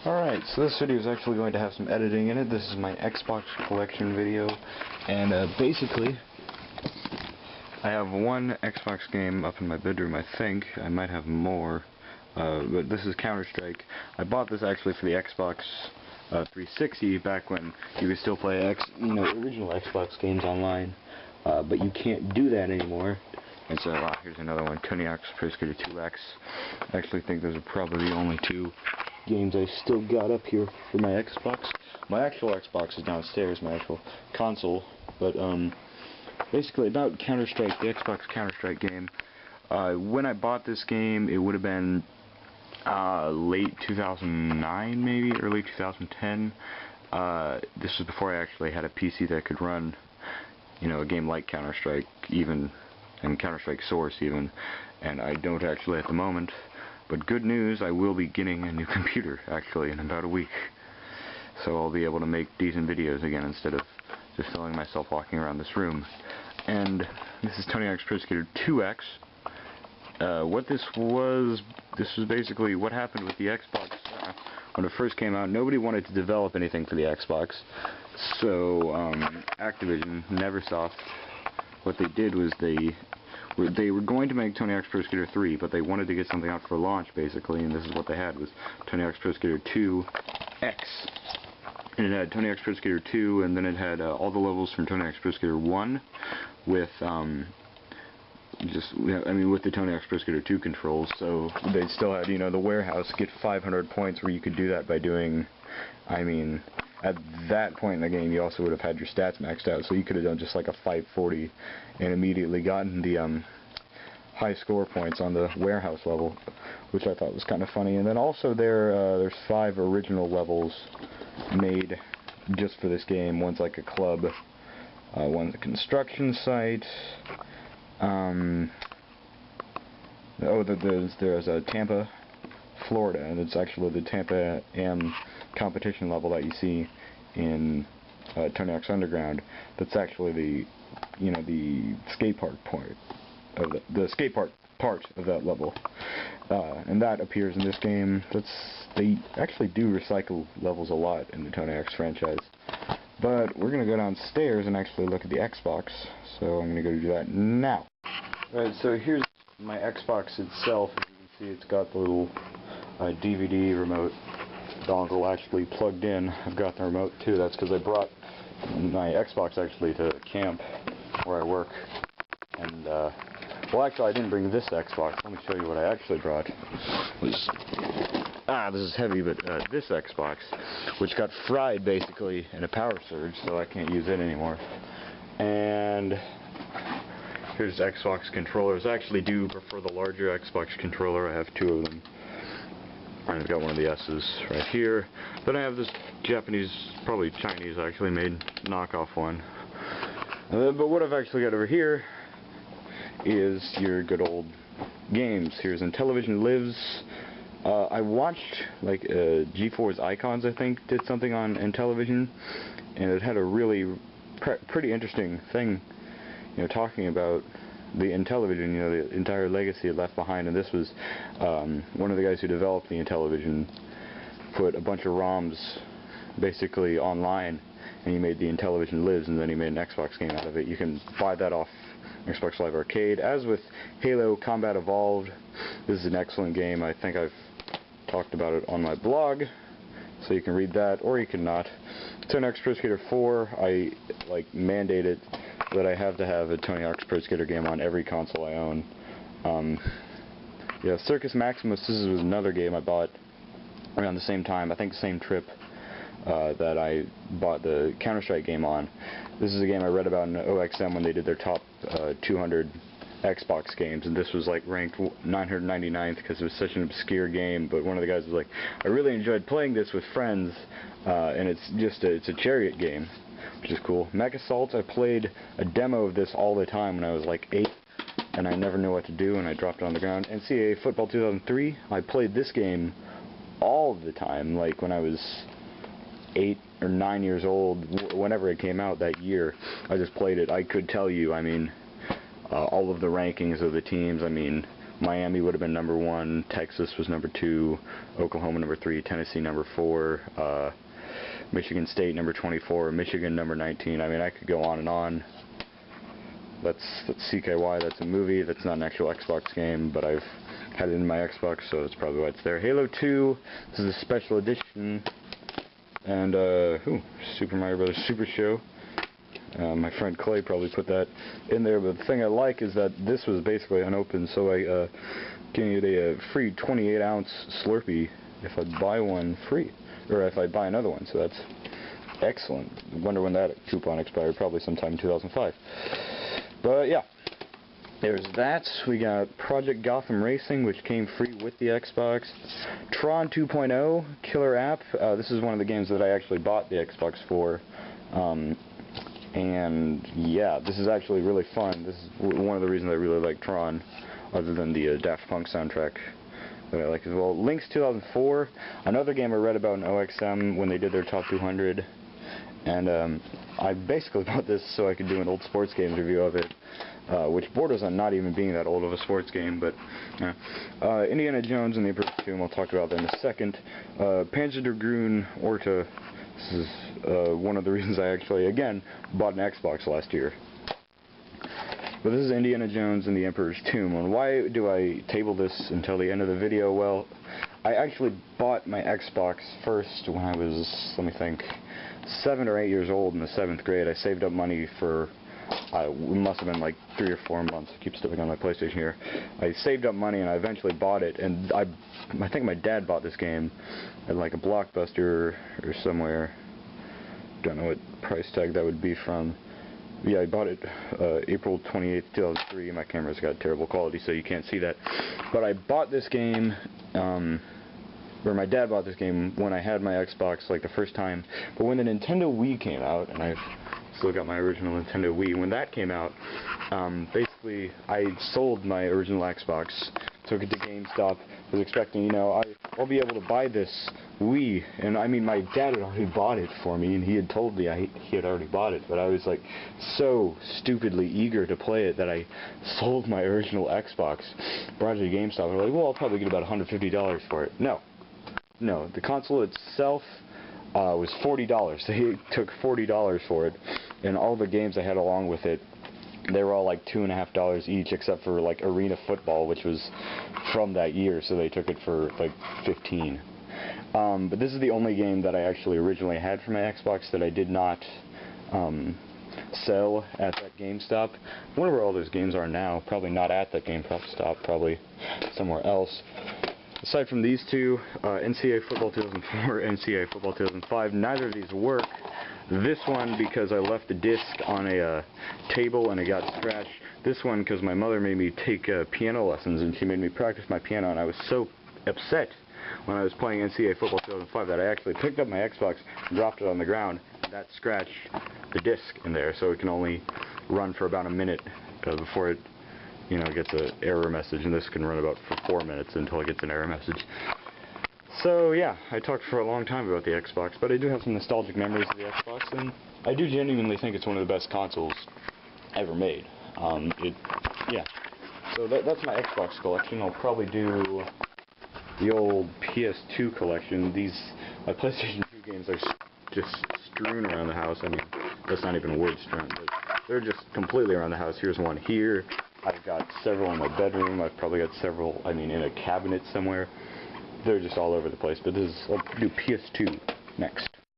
Alright, so this video is actually going to have some editing in it. This is my Xbox collection video, and basically, I have one Xbox game up in my bedroom, I think. I might have more, but this is Counter-Strike. I bought this actually for the Xbox 360 back when you could still play original Xbox games online, but you can't do that anymore. And so, here's another one, Tony Hawk's Pro Skater 2X. I actually think those are probably the only two games I still got up here for my Xbox. My actual Xbox is downstairs, my actual console, but basically about Counter-Strike, the Xbox Counter-Strike game. When I bought this game, it would have been late 2009, maybe early 2010. This was before I actually had a PC that could run, a game like Counter-Strike, and Counter-Strike Source even, and I don't actually at the moment. But good news, I will be getting a new computer, actually, in about a week. So I'll be able to make decent videos again instead of just filming myself walking around this room. And this is Tony Hawk's Pro Skater 2X. What this was basically what happened with the Xbox. When it first came out, nobody wanted to develop anything for the Xbox. So, Activision, Neversoft, what they did was they were going to make Tony Hawk's Pro Skater 3, but they wanted to get something out for launch, basically, and this is what they had, was Tony Hawk's Pro Skater 2X. And it had Tony Hawk's Pro Skater 2, and then it had all the levels from Tony Hawk's Pro Skater 1, with, with the Tony Hawk's Pro Skater 2 controls, so they still had, the warehouse, get 500 points, where you could do that by doing, at that point in the game, you also would have had your stats maxed out, so you could have done just like a 540 and immediately gotten the high score points on the warehouse level, which I thought was kind of funny. And then also there's 5 original levels made just for this game. One's like a club, one's a construction site. There's a Tampa, Florida, and it's actually the Tampa Am competition level that you see in Tony Hawk's Underground. That's actually the skate park part of the skate park part of that level, and that appears in this game. They actually do recycle levels a lot in the Tony Hawk's franchise. But we're gonna go downstairs and actually look at the Xbox. So I'm gonna go do that now. Alright, so here's my Xbox itself. As you can see, it's got the little DVD remote dongle actually plugged in. I've got the remote too. That's because I brought my Xbox actually to camp where I work. And well, actually, I didn't bring this Xbox. Let me show you what I actually brought. This is heavy, but this Xbox, which got fried basically in a power surge, so I can't use it anymore. And here's Xbox controllers. I actually do prefer the larger Xbox controller. I have 2 of them. And I've got one of the S's right here. Then I have this Japanese, probably Chinese actually, made knockoff one. But what I've actually got over here is your good old games. Here's Intellivision Lives. I watched, like, G4's Icons, I think, did something on Intellivision, and it had a really pretty interesting thing, talking about the Intellivision, the entire legacy it left behind. And this was one of the guys who developed the Intellivision put a bunch of ROMs basically online, and he made the Intellivision Lives, and then he made an Xbox game out of it. You can buy that off Xbox Live Arcade. As with Halo Combat Evolved, this is an excellent game. I think I've talked about it on my blog, so you can read that, or you can not. Tony Hawk's Pro Skater 4, I mandated that I have to have a Tony Hawk's Pro Skater game on every console I own. Yeah, Circus Maximus, this was another game I bought around the same time, I think the same trip that I bought the Counter-Strike game on. This is a game I read about in OXM when they did their top 200 Xbox games, and this was like ranked 999th because it was such an obscure game. But one of the guys was like, I really enjoyed playing this with friends, and it's a chariot game, which is cool. Mech Assault, I played a demo of this all the time when I was like 8, and I never knew what to do, and I dropped it on the ground. NCAA Football 2003, I played this game all the time, like when I was 8 or 9 years old, whenever it came out that year. I just played it. I could tell you, all of the rankings of the teams, Miami would have been number 1, Texas was number 2, Oklahoma number 3, Tennessee number 4, Michigan State number 24, Michigan number 19. I mean, I could go on and on. That's CKY, that's a movie, that's not an actual Xbox game, but I've had it in my Xbox, so that's probably why it's there. Halo 2, this is a special edition, and, Super Mario Bros. Super Show. My friend Clay probably put that in there, but the thing I like is that this was basically unopened, so I can get a free 28-ounce Slurpee if I buy one free, or if I buy another one, so that's excellent. Wonder when that coupon expired, probably sometime in 2005. But yeah, there's that. We got Project Gotham Racing, which came free with the Xbox. Tron 2.0, killer app. This is one of the games that I actually bought the Xbox for. And yeah, this is actually really fun. This is one of the reasons I really like Tron, other than the Daft Punk soundtrack that I like as well. Lynx 2004, another game I read about in OXM when they did their top 200. And I basically bought this so I could do an old sports games review of it, which borders on not even being that old of a sports game, but Indiana Jones and the Emperor's Tomb, I'll talk about that in a second. Panzer Dragoon Orta, this is one of the reasons I actually, again, bought an Xbox last year. But this is Indiana Jones and the Emperor's Tomb, and why do I table this until the end of the video? Well, I actually bought my Xbox first when I was, let me think, 7 or 8 years old in the 7th grade. I saved up money for, it must have been like 3 or 4 months. I keep stepping on my PlayStation here. I saved up money and I eventually bought it, and I think my dad bought this game at like a Blockbuster or somewhere. Don't know what price tag that would be from. Yeah, I bought it April 28th, 2003. My camera's got terrible quality, so you can't see that. But I bought this game, or my dad bought this game when I had my Xbox, like the first time. But when the Nintendo Wii came out, and I've still got my original Nintendo Wii, when that came out, basically I sold my original Xbox, took it to GameStop, was expecting, you know, I'll be able to buy this Wii, and I mean, my dad had already bought it for me, and he had told me he had already bought it, but I was like so stupidly eager to play it that I sold my original Xbox, brought it to GameStop, and I'm like, well, I'll probably get about $150 for it. No, the console itself was $40. They took $40 for it, and all the games I had along with it, they were all like $2.50 each, except for like Arena Football, which was from that year, so they took it for like $15. But this is the only game that I actually originally had for my Xbox that I did not sell at that GameStop. I wonder where all those games are now. Probably not at that GameStop, probably somewhere else. Aside from these two, NCAA Football 2004, NCAA Football 2005, neither of these work. This one because I left the disc on a table and it got scratched. This one because my mother made me take piano lessons, and she made me practice my piano, and I was so upset when I was playing NCAA Football 2005 that I actually picked up my Xbox and dropped it on the ground. That scratched the disc in there, so it can only run for about a minute before it, you know, gets an error message, and this can run about for 4 minutes until it gets an error message. So yeah, I talked for a long time about the Xbox, but I do have some nostalgic memories of the Xbox, and I do genuinely think it's one of the best consoles ever made. Yeah. So that's my Xbox collection. I'll probably do the old PS2 collection. My PlayStation 2 games are just strewn around the house. I mean, that's not even word strewn, but they're just completely around the house. Here's one here. I've got several in my bedroom. I've probably got several, in a cabinet somewhere. They're just all over the place, but I'll do PS2 next.